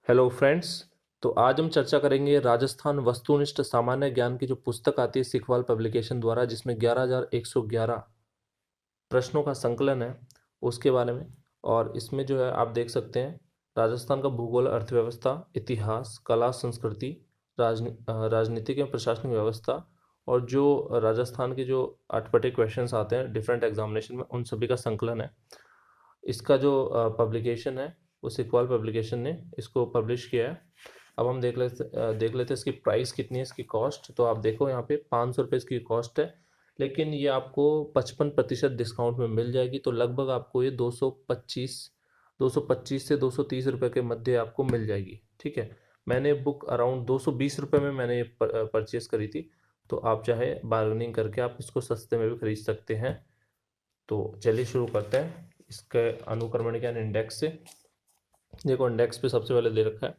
Hello friends. तो आज हम चर्चा करेंगे राजस्थान वस्तुनिष्ठ सामान्य ज्ञान की जो पुस्तक आती है सिखवाल पब्लिकेशन द्वारा, जिसमें 11,111 प्रश्नों का संकलन है उसके बारे में। और इसमें जो है आप देख सकते हैं राजस्थान का भूगोल, अर्थव्यवस्था, इतिहास, कला, संस्कृति, राजनीतिक एवं प्रशासनिक व्यवस्था, और जो राजस्थान के जो अटपटे क्वेश्चंस आते हैं डिफरेंट एग्जामिनेशन में, उन सभी का संकलन है। इसका जो पब्लिकेशन है वो सिक्वाल पब्लिकेशन ने इसको पब्लिश किया है। अब हम देख लेते हैं इसकी प्राइस कितनी है, इसकी कॉस्ट। तो आप देखो यहाँ पे 500 रुपये इसकी कॉस्ट है, लेकिन ये आपको 55% डिस्काउंट में मिल जाएगी। तो लगभग आपको ये 225 से 230 रुपये के मध्य आपको मिल जाएगी। ठीक है, मैंने बुक अराउंड 220 रुपये में मैंने परचेस करी थी। तो आप चाहे बार्गेनिंग करके आप इसको सस्ते में भी खरीद सकते हैं। तो चलिए शुरू करते हैं इसके अनुक्रमण ज्ञान इंडेक्स से। देखो इंडेक्स पे सबसे पहले दे रखा है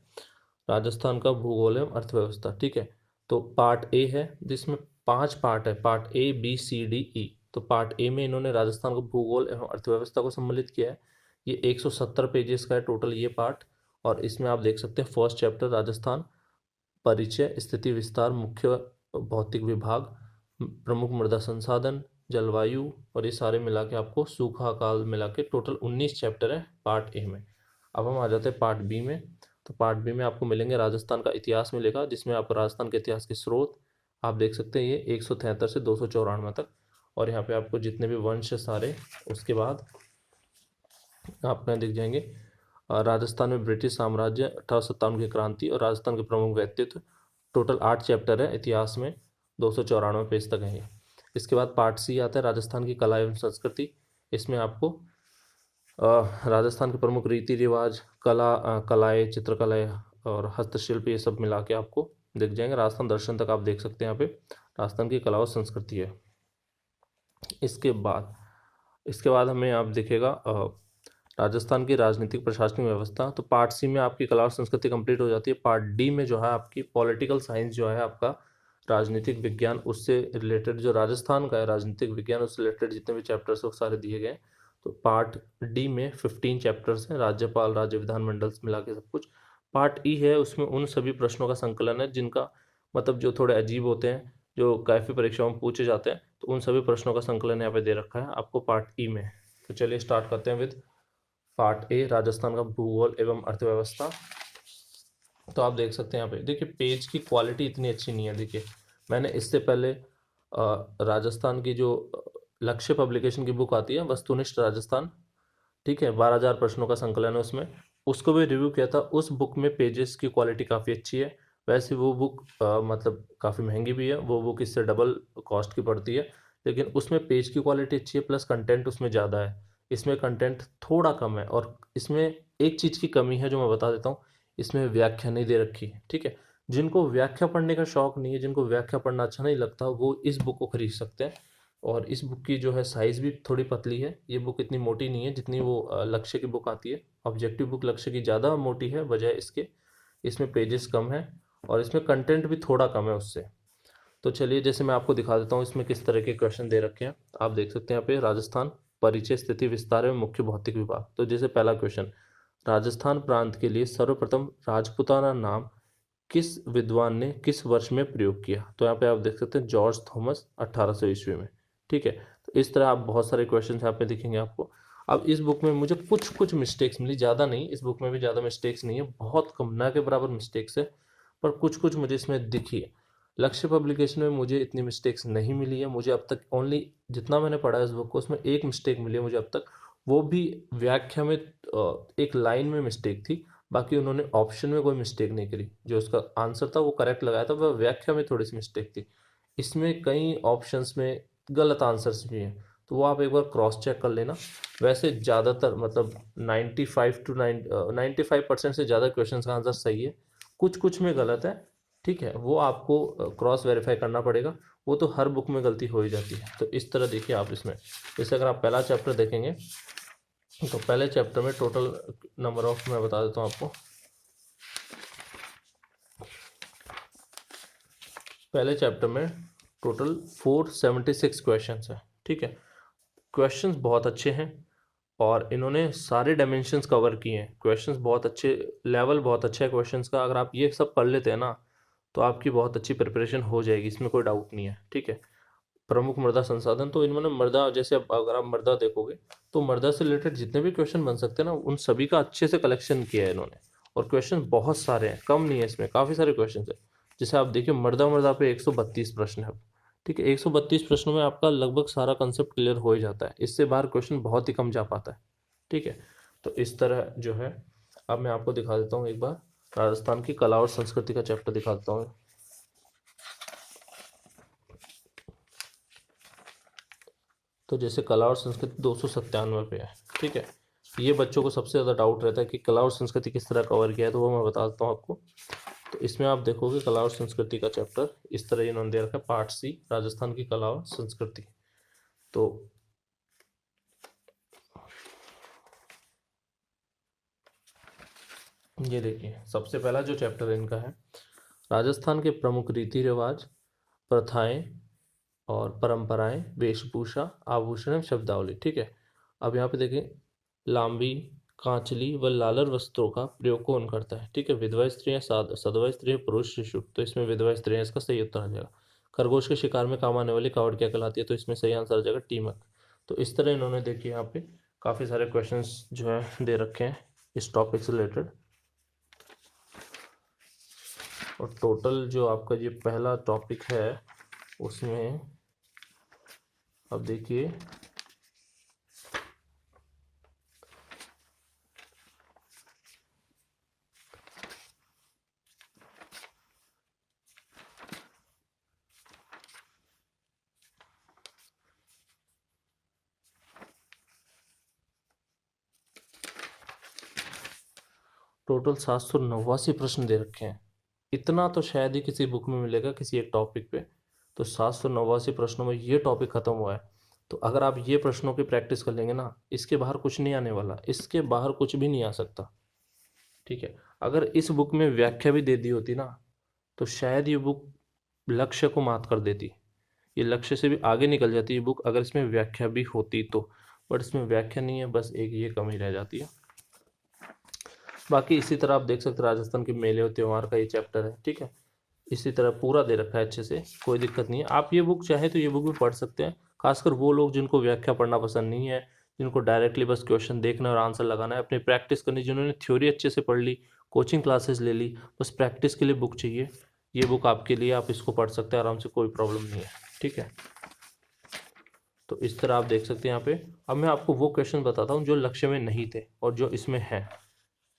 राजस्थान का भूगोल एवं अर्थव्यवस्था। ठीक है, तो पार्ट ए है जिसमें 5 पार्ट है, part A B C D E। तो पार्ट ए में इन्होंने राजस्थान का भूगोल एवं अर्थव्यवस्था को सम्मिलित किया है। ये 170 पेजेस का है टोटल ये पार्ट। और इसमें आप देख सकते हैं फर्स्ट चैप्टर राजस्थान, परिचय, स्थिति विस्तार, मुख्य भौतिक विभाग, प्रमुख मृदा संसाधन, जलवायु, और ये सारे मिला के आपको सूखा काल मिला के टोटल 19 चैप्टर है पार्ट ए में। अब हम आ जाते हैं पार्ट बी में। तो पार्ट बी में आपको मिलेंगे राजस्थान का इतिहास मिलेगा, जिसमें आपको राजस्थान के इतिहास के स्रोत आप देख सकते हैं, ये 173 से 294 तक। और यहाँ पे आपको जितने भी वंश सारे, उसके बाद आपको यहाँ दिख जाएंगे राजस्थान में ब्रिटिश साम्राज्य, 1857 की क्रांति, और राजस्थान के प्रमुख व्यक्तित्व। टोटल 8 चैप्टर है इतिहास में, 294 पेज तक है ये। इसके बाद पार्ट सी आता है राजस्थान की कला एवं संस्कृति। इसमें आपको राजस्थान के प्रमुख रीति रिवाज, कलाएँ, चित्रकलाएँ और हस्तशिल्प, ये सब मिला के आपको दिख जाएंगे। राजस्थान दर्शन तक आप देख सकते हैं, यहाँ पे राजस्थान की कला और संस्कृति है। इसके बाद हमें आप दिखेगा राजस्थान की राजनीतिक प्रशासनिक व्यवस्था। तो पार्ट सी में आपकी कला और संस्कृति कंप्लीट हो जाती है। पार्ट डी में जो है आपकी पॉलिटिकल साइंस जो है आपका राजनीतिक विज्ञान, उससे रिलेटेड जो राजस्थान का है राजनीतिक विज्ञान, उससे रिलेटेड जितने भी चैप्टर्स वो सारे दिए गए हैं। तो पार्ट डी में 15 चैप्टर्स हैं, राज्यपाल, राज्य विधानमंडल मिला के सब कुछ। पार्ट ई है, उसमें उन सभी प्रश्नों का संकलन है जिनका मतलब जो थोड़े अजीब होते हैं, जो कैफी परीक्षाओं में पूछे जाते हैं। तो उन सभी प्रश्नों का संकलन यहाँ पे दे रखा है आपको पार्ट ई में। तो चलिए स्टार्ट करते हैं विद पार्ट ए, राजस्थान का भूगोल एवं अर्थव्यवस्था। तो आप देख सकते हैं यहाँ पे, देखिए पेज की क्वालिटी इतनी अच्छी नहीं है। देखिए मैंने इससे पहले राजस्थान की जो लक्ष्य पब्लिकेशन की बुक आती है वस्तुनिष्ठ राजस्थान, ठीक है, 12,000 प्रश्नों का संकलन है उसमें, उसको भी रिव्यू किया था। उस बुक में पेजेस की क्वालिटी काफ़ी अच्छी है। वैसे वो बुक मतलब काफ़ी महंगी भी है, वो बुक इससे डबल कॉस्ट की पड़ती है, लेकिन उसमें पेज की क्वालिटी अच्छी है, प्लस कंटेंट उसमें ज़्यादा है। इसमें कंटेंट थोड़ा कम है। और इसमें एक चीज़ की कमी है जो मैं बता देता हूँ, इसमें व्याख्या नहीं दे रखी है। ठीक है, जिनको व्याख्या पढ़ने का शौक नहीं है, जिनको व्याख्या पढ़ना अच्छा नहीं लगता, वो इस बुक को खरीद सकते हैं। और इस बुक की जो है साइज़ भी थोड़ी पतली है। ये बुक इतनी मोटी नहीं है जितनी वो लक्ष्य की बुक आती है। ऑब्जेक्टिव बुक लक्ष्य की ज़्यादा मोटी है बजाय इसके, इसमें पेजेस कम है और इसमें कंटेंट भी थोड़ा कम है उससे। तो चलिए जैसे मैं आपको दिखा देता हूँ इसमें किस तरह के क्वेश्चन दे रखे हैं। आप देख सकते हैं यहाँ पे राजस्थान, परिचय, स्थिति विस्तार एवं मुख्य भौतिक विभाग। तो जैसे पहला क्वेश्चन, राजस्थान प्रांत के लिए सर्वप्रथम राजपुताना नाम किस विद्वान ने किस वर्ष में प्रयोग किया। तो यहाँ पे आप देख सकते हैं जॉर्ज थॉमस, 1800 ईस्वी में। ठीक है, तो इस तरह आप बहुत सारे क्वेश्चन यहाँ पे दिखेंगे आपको। अब इस बुक में मुझे कुछ कुछ मिस्टेक्स मिली, ज़्यादा नहीं, इस बुक में भी ज़्यादा मिस्टेक्स नहीं है, बहुत कम, ना के बराबर मिस्टेक्स है, पर कुछ कुछ मुझे इसमें दिखी है। लक्ष्य पब्लिकेशन में मुझे इतनी मिस्टेक्स नहीं मिली है। मुझे अब तक ओनली जितना मैंने पढ़ा है इस बुक को, उसमें एक मिस्टेक मिली है मुझे अब तक, वो भी व्याख्या में एक लाइन में मिस्टेक थी। बाकी उन्होंने ऑप्शन में कोई मिस्टेक नहीं करी, जो उसका आंसर था वो करेक्ट लगाया था, वह व्याख्या में थोड़ी सी मिस्टेक थी। इसमें कई ऑप्शंस में गलत आंसर्स भी हैं, तो वो आप एक बार क्रॉस चेक कर लेना। वैसे ज़्यादातर मतलब 95% से ज़्यादा क्वेश्चन का आंसर सही है, कुछ कुछ में गलत है। ठीक है, वो आपको क्रॉस वेरीफाई करना पड़ेगा, वो तो हर बुक में गलती हो ही जाती है। तो इस तरह देखिए आप इसमें, जैसे अगर आप पहला चैप्टर देखेंगे तो पहले चैप्टर में टोटल नंबर ऑफ, मैं बता देता हूँ आपको, पहले चैप्टर में टोटल 476 क्वेश्चंस है। ठीक है, क्वेश्चंस बहुत अच्छे हैं, और इन्होंने सारे डायमेंशंस कवर किए हैं। क्वेश्चंस बहुत अच्छे, लेवल बहुत अच्छा है क्वेश्चंस का। अगर आप ये सब पढ़ लेते हैं ना तो आपकी बहुत अच्छी प्रिपरेशन हो जाएगी, इसमें कोई डाउट नहीं है। ठीक है। प्रमुख मृदा संसाधन, तो इन्होंने मृदा, जैसे अगर आप मृदा देखोगे तो मृदा से रिलेटेड जितने भी क्वेश्चन बन सकते हैं ना उन सभी का अच्छे से कलेक्शन किया है इन्होंने। और क्वेश्चन बहुत सारे हैं, कम नहीं है, इसमें काफ़ी सारे क्वेश्चन है। जैसे आप देखिए मृदा मृदा पे 132 प्रश्न है। ठीक है, 132 प्रश्नों में आपका लगभग सारा कंसेप्ट क्लियर हो ही जाता है। इससे बाहर क्वेश्चन बहुत ही कम जा पाता है। ठीक है, तो इस तरह जो है, अब मैं आपको दिखा देता हूँ एक बार राजस्थान की कला और संस्कृति का चैप्टर दिखा देता हूँ। तो जैसे कला और संस्कृति 297 पे है। ठीक है, ये बच्चों को सबसे ज़्यादा डाउट रहता है कि कला और संस्कृति किस तरह कवर किया है, तो वो मैं बता देता हूँ आपको। तो इसमें आप देखोगे कला और संस्कृति का चैप्टर इस तरह इन्होंने दे रखा है, पार्ट सी, राजस्थान की कला और संस्कृति। तो ये देखिए सबसे पहला जो चैप्टर इनका है, राजस्थान के प्रमुख रीति रिवाज, प्रथाएं और परंपराएं, वेशभूषा, आभूषण एवं शब्दावली। ठीक है, अब यहाँ पे देखें, लांबी, कांचली व लालर वस्त्रों का प्रयोग कौन करता है? ठीक है, विधवा स्त्रियां, सधवा स्त्रियां, पुरुष, शिशु। तो इसमें विधवा स्त्रियां इसका सही उत्तर आ जाएगा। खरगोश के शिकार में काम आने वाली कावड़ क्या कहलाती है? तो इसमें सही आंसर आ जाएगा टीमक। तो इस तरह इन्होंने देखिए यहाँ पे काफ़ी सारे क्वेश्चंस जो है दे रखे हैं इस टॉपिक से रिलेटेड। और टोटल जो आपका ये पहला टॉपिक है उसमें अब देखिए टोटल 789 प्रश्न दे रखे हैं। इतना तो शायद ही किसी बुक में मिलेगा किसी एक टॉपिक पे। तो 789 प्रश्नों में ये टॉपिक खत्म हुआ है। तो अगर आप ये प्रश्नों की प्रैक्टिस कर लेंगे ना, इसके बाहर कुछ नहीं आने वाला, इसके बाहर कुछ भी नहीं आ सकता। ठीक है, अगर इस बुक में व्याख्या भी दे दी होती ना तो शायद ये बुक लक्ष्य को मात कर देती, ये लक्ष्य से भी आगे निकल जाती है बुक, अगर इसमें व्याख्या भी होती तो। बट इसमें व्याख्या नहीं है, बस एक ये कमी रह जाती है। बाकी इसी तरह आप देख सकते हैं राजस्थान के मेले और त्यौहार का ये चैप्टर है। ठीक है, इसी तरह पूरा दे रखा है अच्छे से, कोई दिक्कत नहीं है। आप ये बुक चाहे तो ये बुक भी पढ़ सकते हैं, खासकर वो लोग जिनको व्याख्या पढ़ना पसंद नहीं है, जिनको डायरेक्टली बस क्वेश्चन देखना और आंसर लगाना है, अपनी प्रैक्टिस करनी, जिन्होंने थ्योरी अच्छे से पढ़ ली, कोचिंग क्लासेस ले ली, बस प्रैक्टिस के लिए बुक चाहिए, ये बुक आपके लिए, आप इसको पढ़ सकते हैं आराम से, कोई प्रॉब्लम नहीं है। ठीक है, तो इस तरह आप देख सकते हैं यहाँ पे। अब मैं आपको वो क्वेश्चन बताता हूँ जो लक्ष्य में नहीं थे और जो इसमें है।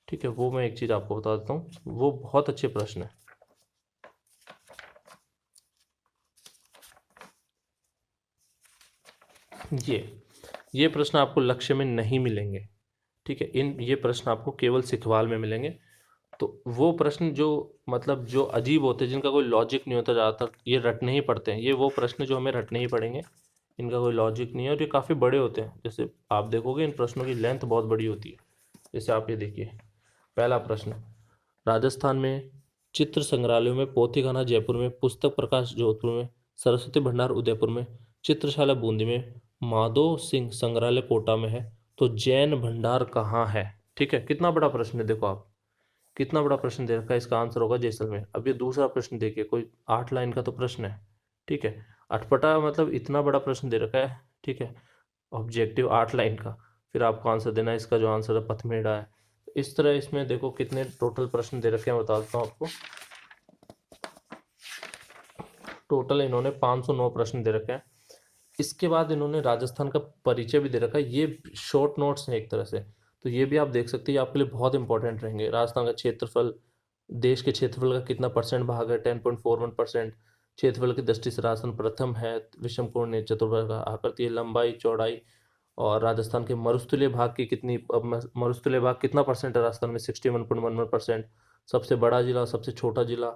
ठीक है, वो मैं एक चीज़ आपको बता देता हूँ, वो बहुत अच्छे प्रश्न है। ये प्रश्न आपको लक्ष्य में नहीं मिलेंगे। ठीक है, ये प्रश्न आपको केवल सिखवाल में मिलेंगे। तो वो प्रश्न जो मतलब जो अजीब होते हैं, जिनका कोई लॉजिक नहीं होता, ज़्यादातर ये रटने ही पड़ते हैं, ये वो प्रश्न जो हमें रटने ही पड़ेंगे, इनका कोई लॉजिक नहीं है और ये काफ़ी बड़े होते हैं। जैसे आप देखोगे इन प्रश्नों की लेंथ बहुत बड़ी होती है। जैसे आप ये देखिए, पहला प्रश्न, राजस्थान में चित्र संग्रहालयों में पोथीखाना जयपुर में, पुस्तक प्रकाश जोधपुर में, सरस्वती भंडार उदयपुर में, चित्रशाला बूंदी में, माधो सिंह संग्रहालय कोटा में है, तो जैन भंडार कहाँ है? ठीक है, कितना बड़ा प्रश्न है, देखो आप कितना बड़ा प्रश्न दे रखा है, इसका आंसर होगा जैसलमेर। अब ये दूसरा प्रश्न देखिए, कोई 8 लाइन का तो प्रश्न है। ठीक है, अटपटा मतलब इतना बड़ा प्रश्न दे रखा है। ठीक है, ऑब्जेक्टिव 8 लाइन का, फिर आपको आंसर देना है, इसका जो आंसर है पथमेड़ा है। इस तरह इसमें देखो कितने टोटल प्रश्न दे रखे हैं, बता देता हूँ आपको। टोटल इन्होंने 509 प्रश्न दे रखे हैं। इसके बाद इन्होंने राजस्थान का परिचय भी दे रखा है, ये शॉर्ट नोट्स हैं एक तरह से। तो ये भी आप देख सकते हैं, आपके लिए बहुत इंपॉर्टेंट रहेंगे। राजस्थान का क्षेत्रफल, देश के क्षेत्रफल का कितना परसेंट भाग है, 10.41%। क्षेत्रफल की दृष्टि से राजस्थान प्रथम है, विषम कोण चतुर्भुज का आकृति है, लंबाई चौड़ाई। और राजस्थान के मरुस्थलीय भाग की कितनी, मरुस्थलीय भाग कितना परसेंट है राजस्थान में, 61.11%। सबसे बड़ा जिला, सबसे छोटा जिला,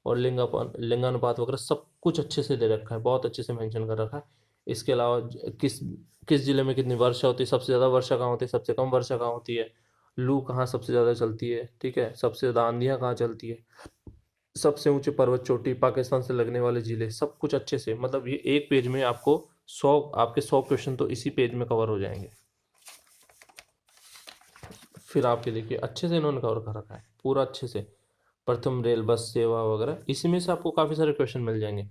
और लिंगानुपात वगैरह सब कुछ अच्छे से दे रखा है, बहुत अच्छे से मेंशन कर रखा है। इसके अलावा किस किस जिले में कितनी वर्षा होती है, सबसे ज़्यादा वर्षा कहाँ होती है, सबसे कम वर्षा कहाँ होती है, लू कहाँ सबसे ज़्यादा चलती है। ठीक है, सबसे ज़्यादा आंधियाँ कहाँ चलती है, सबसे ऊंचे पर्वत चोटी, पाकिस्तान से लगने वाले जिले, सब कुछ अच्छे से, मतलब ये एक पेज में आपको 100, आपके 100 क्वेश्चन तो इसी पेज में कवर हो जाएंगे। फिर आपके देखिए अच्छे से इन्होंने कवर कर रखा है पूरा अच्छे से। प्रथम रेल बस सेवा वगैरह, इसी में से आपको काफ़ी सारे क्वेश्चन मिल जाएंगे।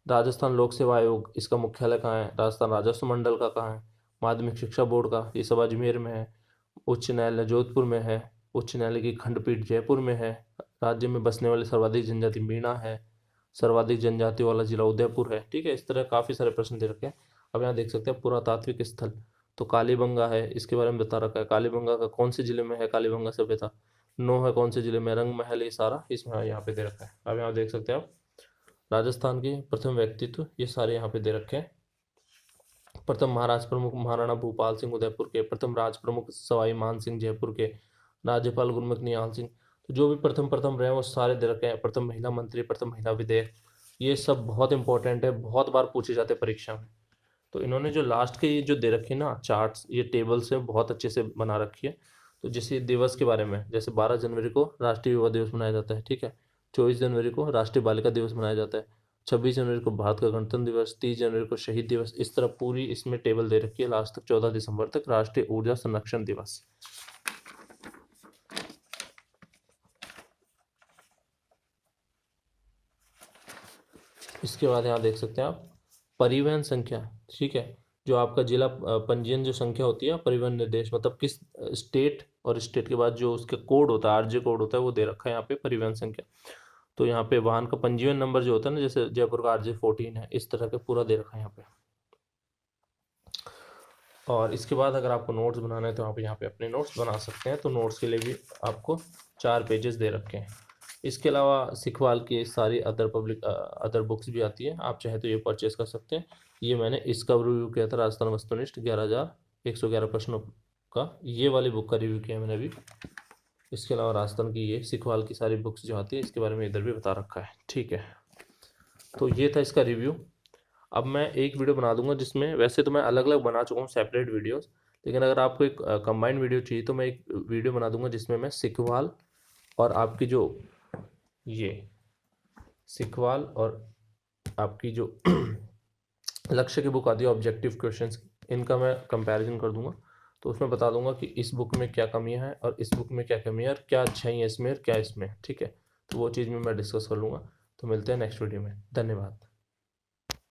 राजस्थान लोक सेवा आयोग, इसका मुख्यालय कहाँ है? राजस्थान राजस्व मंडल का कहाँ है? माध्यमिक शिक्षा बोर्ड का, ये सब अजमेर में है। उच्च न्यायालय जोधपुर में है। उच्च न्यायालय की खंडपीठ जयपुर में है। राज्य में बसने वाले सर्वाधिक जनजाति मीणा है। सर्वाधिक जनजाति वाला जिला उदयपुर है। ठीक है, इस तरह काफ़ी सारे प्रश्न दे रखे हैं। अब यहाँ देख सकते हैं पुरातात्विक स्थल, तो कालीबंगा है, इसके बारे में बता रखा है। कालीबंगा का कौन से जिले में है कालीबंगा सभ्यता? नो है कौन से जिले में? रंग महल, ये सारा इसमें यहाँ पे दे रखा है। अब यहाँ देख सकते हैं आप राजस्थान के प्रथम व्यक्तित्व, ये सारे यहाँ पे दे रखे हैं। प्रथम महाराज प्रमुख महाराणा भूपाल सिंह उदयपुर के, प्रथम राज प्रमुख सवाई मान सिंह जयपुर के, राज्यपाल गुरमुख निहाल सिंह। तो जो भी प्रथम प्रथम रहे वो सारे दे रखे हैं। प्रथम महिला मंत्री, प्रथम महिला विधेयक, ये सब बहुत इंपॉर्टेंट है, बहुत बार पूछे जाते हैं परीक्षा में। तो इन्होंने जो लास्ट के ये जो दे रखे ना चार्ट्स, ये टेबल से बहुत अच्छे से बना रखी है। तो जैसे दिवस के बारे में, जैसे 12 जनवरी को राष्ट्रीय युवा दिवस मनाया जाता है, ठीक है। 24 जनवरी को राष्ट्रीय बालिका दिवस मनाया जाता है। 26 जनवरी को भारत का गणतंत्र दिवस, 30 जनवरी को शहीद दिवस, इस तरह पूरी इसमें टेबल दे रखी है। लास्ट तक 14 दिसंबर तक राष्ट्रीय ऊर्जा संरक्षण दिवस। इसके बाद यहाँ देख सकते हैं आप परिवहन संख्या, ठीक है। जो आपका जिला पंजीयन जो संख्या होती है, परिवहन निर्देश, मतलब किस स्टेट, और स्टेट के बाद जो उसके कोड होता है, आरजे कोड होता है, वो दे रखा है यहाँ पे परिवहन संख्या। तो यहाँ पे वाहन का पंजीयन नंबर जो होता है ना, जैसे जयपुर का RJ14 है, इस तरह के पूरा दे रखा है यहाँ पे। और इसके बाद अगर आपको नोट्स बनाना है तो आप यहाँ पे अपने नोट्स बना सकते हैं। तो नोट्स के लिए भी आपको 4 पेजेस दे रखे हैं। इसके अलावा सिखवाल की सारी अदर बुक्स भी आती है, आप चाहे तो ये परचेस कर सकते हैं। ये मैंने इसका रिव्यू किया था, राजस्थान वस्तुनिष्ठ 11,111 प्रश्नों का, ये वाली बुक का रिव्यू किया मैंने अभी। इसके अलावा राजस्थान की ये सिखवाल की सारी बुक्स जो आती है, इसके बारे में इधर भी बता रखा है, ठीक है। तो ये था इसका रिव्यू। अब मैं एक वीडियो बना दूंगा जिसमें, वैसे तो मैं अलग अलग बना चुका हूँ सेपरेट वीडियोस, लेकिन अगर आपको एक कंबाइंड वीडियो चाहिए तो मैं एक वीडियो बना दूंगा जिसमें मैं सिखवाल और आपकी जो ये सिखवाल और आपकी जो लक्ष्य की बुक आती है ऑब्जेक्टिव क्वेश्चंस, इनका मैं कंपैरिजन कर दूंगा। तो उसमें बता दूंगा कि इस बुक में क्या कमियां हैं और इस बुक में क्या कमियां और क्या अच्छाई है इसमें और क्या इसमें, ठीक है। तो वो चीज़ में मैं डिस्कस कर लूँगा। तो मिलते हैं नेक्स्ट वीडियो में, धन्यवाद।